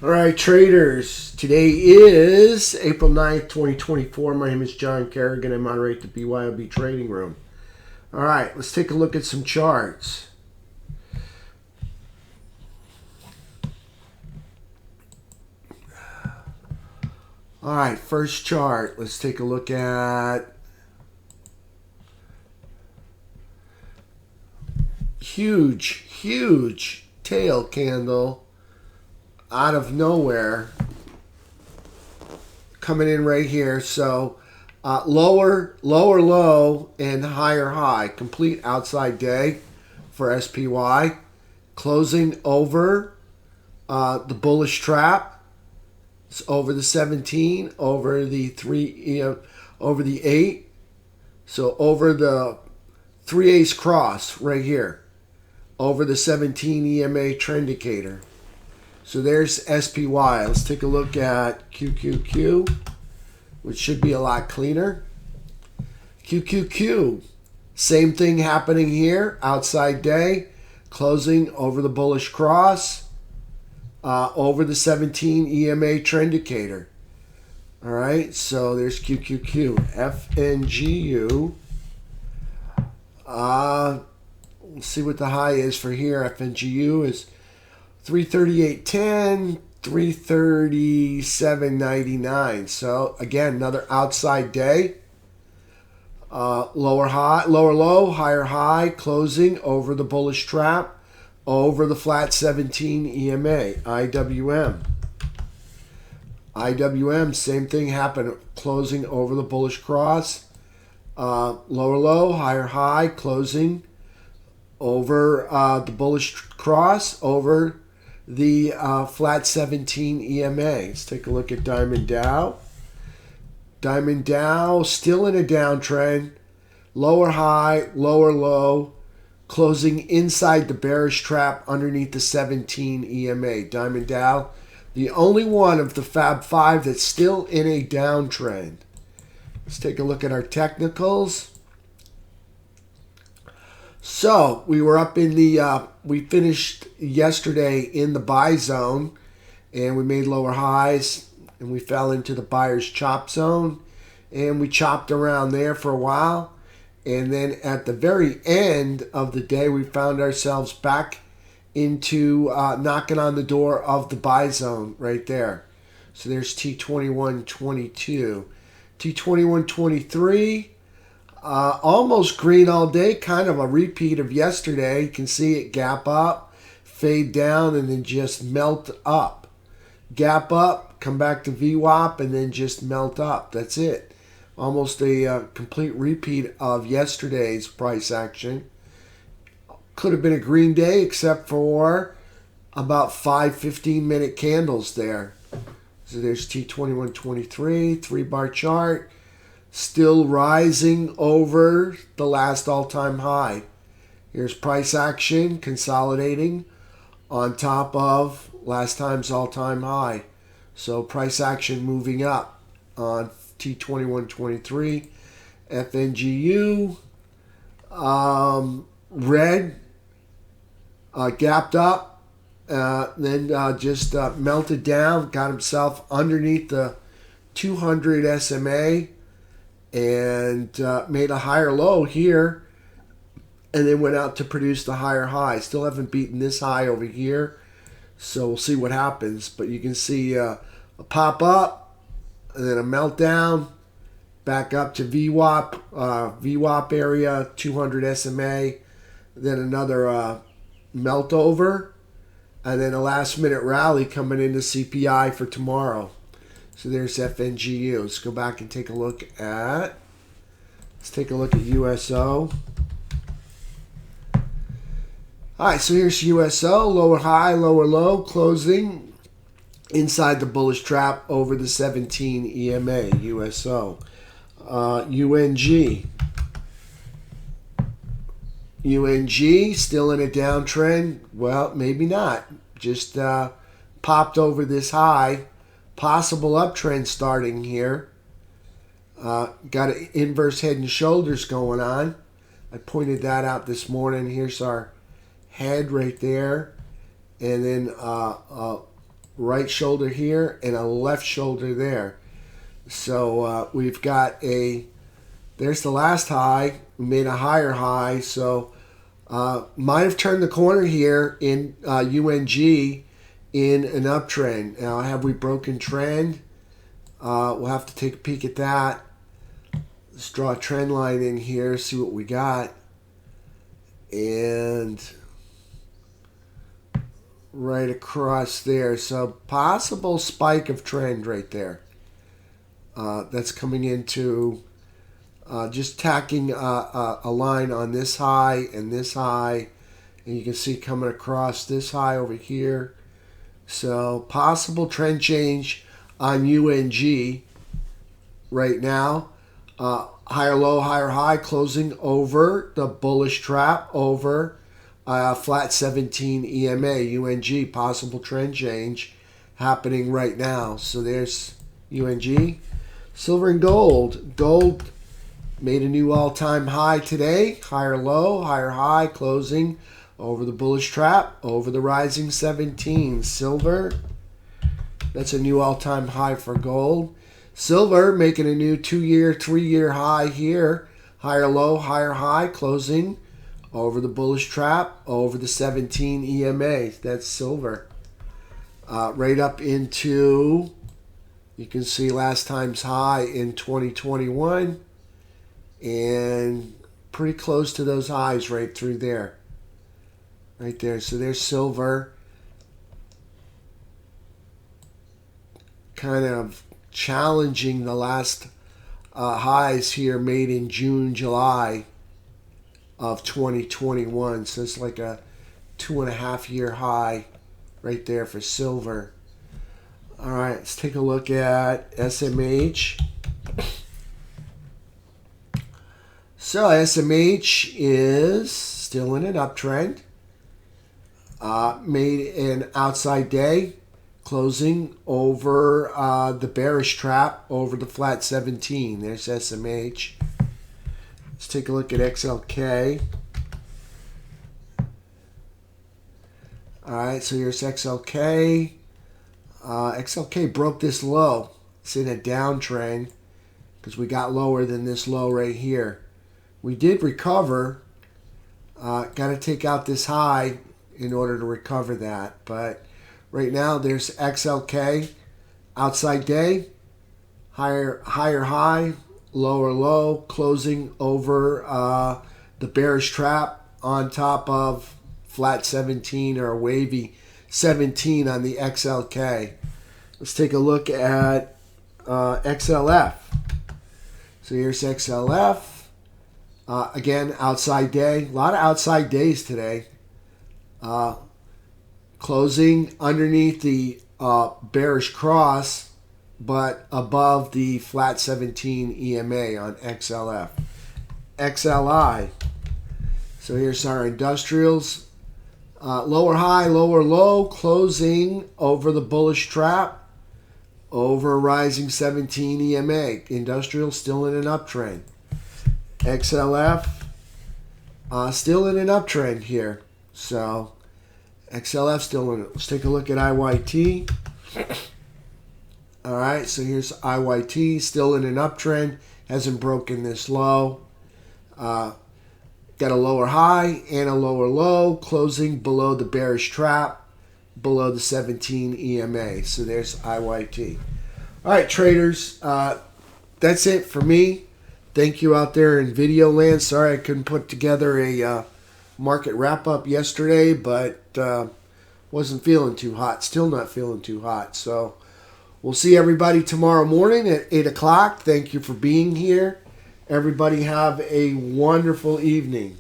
All right, traders. Today is April 9th, 2024. My name is John Kerrigan. I moderate the BYOB trading room. All right, let's take a look at some charts. All right, first chart. Let's take a look at huge tail candle out of nowhere coming in right here. So lower low and higher high, complete outside day for SPY, closing over the bullish trap. It's over the 17, over the 3, over the 8, so over the 3 ace cross right here, over the 17 EMA trend indicator. So there's SPY. Let's take a look at QQQ, which should be a lot cleaner. QQQ, same thing happening here. Outside day, closing over the bullish cross, over the 17 EMA trend indicator. All right, so there's QQQ. FNGU. Let's see what the high is for here. FNGU is 338.10, 337.99. So again, another outside day. Lower low, higher high, closing over the bullish trap, over the flat 17 EMA. IWM, same thing happened, closing over the bullish cross. Lower low, higher high, closing over the bullish cross, over the flat 17 EMA. Let's take a look at Diamond Dow. Diamond Dow still in a downtrend. Lower high, lower low, closing inside the bearish trap underneath the 17 EMA. Diamond Dow, the only one of the Fab 5 that's still in a downtrend. Let's take a look at our technicals. So we were up in the, we finished yesterday in the buy zone, and we made lower highs, and we fell into the buyer's chop zone, and we chopped around there for a while. And then at the very end of the day, we found ourselves back into knocking on the door of the buy zone right there. So there's T21.22. T21.23. Almost green all day, kind of a repeat of yesterday. You can see it gap up, fade down, and then just melt up. Gap up, come back to VWAP, and then just melt up. That's it. Almost a complete repeat of yesterday's price action. Could have been a green day except for about 5 15-minute candles there. So there's T21.23, 3-bar chart. Still rising over the last all-time high. Here's price action consolidating on top of last time's all-time high. So price action moving up on T21.23. FNGU, red, gapped up, then just melted down, got himself underneath the 200 SMA, and made a higher low here, and then went out to produce the higher high. Still haven't beaten this high over here, so we'll see what happens. But you can see a pop up, and then a meltdown, back up to VWAP area, 200 SMA, then another melt over, and then a last minute rally coming into CPI for tomorrow. So there's FNGU. Let's go back and take a look at, USO. All right, so here's USO, lower high, lower low, closing inside the bullish trap over the 17 EMA, USO. UNG. UNG, still in a downtrend. Well, maybe not. Just popped over this high. Possible uptrend starting here. Got an inverse head and shoulders going on. I pointed that out this morning. Here's our head right there. And then right shoulder here and a left shoulder there. So we've got there's the last high. We made a higher high. So might have turned the corner here in UNG in an uptrend. Now, have we broken trend? We'll have to take a peek at that. Let's draw a trend line in here, see what we got. And right across there. So possible spike of trend right there. That's coming into just tacking a line on this high and this high. And you can see coming across this high over here. So possible trend change on UNG right now. Higher low, higher high, closing over the bullish trap over flat 17 EMA. UNG, possible trend change happening right now. So there's UNG. Silver and gold. Gold made a new all-time high today. Higher low, higher high, closing over the bullish trap, over the rising 17. Silver, that's a new all-time high for gold. Silver making a new 2-year, 3-year high here. Higher low, higher high, closing over the bullish trap, over the 17 EMA. That's silver. Right up into, you can see last time's high in 2021. And pretty close to those highs right through there. Right there. So there's silver. Kind of challenging the last highs here made in June, July of 2021. So it's like a 2.5-year high right there for silver. All right, let's take a look at SMH. So SMH is still in an uptrend. Made an outside day, closing over the bearish trap over the flat 17. There's SMH. Let's take a look at XLK. All right, so here's XLK. XLK broke this low. It's in a downtrend because we got lower than this low right here. We did recover. Got to take out this high in order to recover that. But right now there's XLK. Outside day. Higher high. Lower low. Closing over the bearish trap on top of flat 17 or a wavy 17 on the XLK. Let's take a look at XLF. So here's XLF. Again, outside day. A lot of outside days today. Closing underneath the bearish cross, but above the flat 17 EMA on XLF. XLI. So here's our industrials. Lower high, lower low, closing over the bullish trap, over rising 17 EMA. Industrial still in an uptrend. XLF still in an uptrend here. So XLF still in it. Let's take a look at IYT. All right, so here's IYT still in an uptrend. Hasn't broken this low. Got a lower high and a lower low, closing below the bearish trap, below the 17 EMA. So there's IYT. All right, traders, that's it for me. Thank you out there in video land. Sorry I couldn't put together a market wrap-up yesterday, but wasn't feeling too hot. Still not feeling too hot. So we'll see everybody tomorrow morning at 8 o'clock. Thank you for being here. Everybody have a wonderful evening.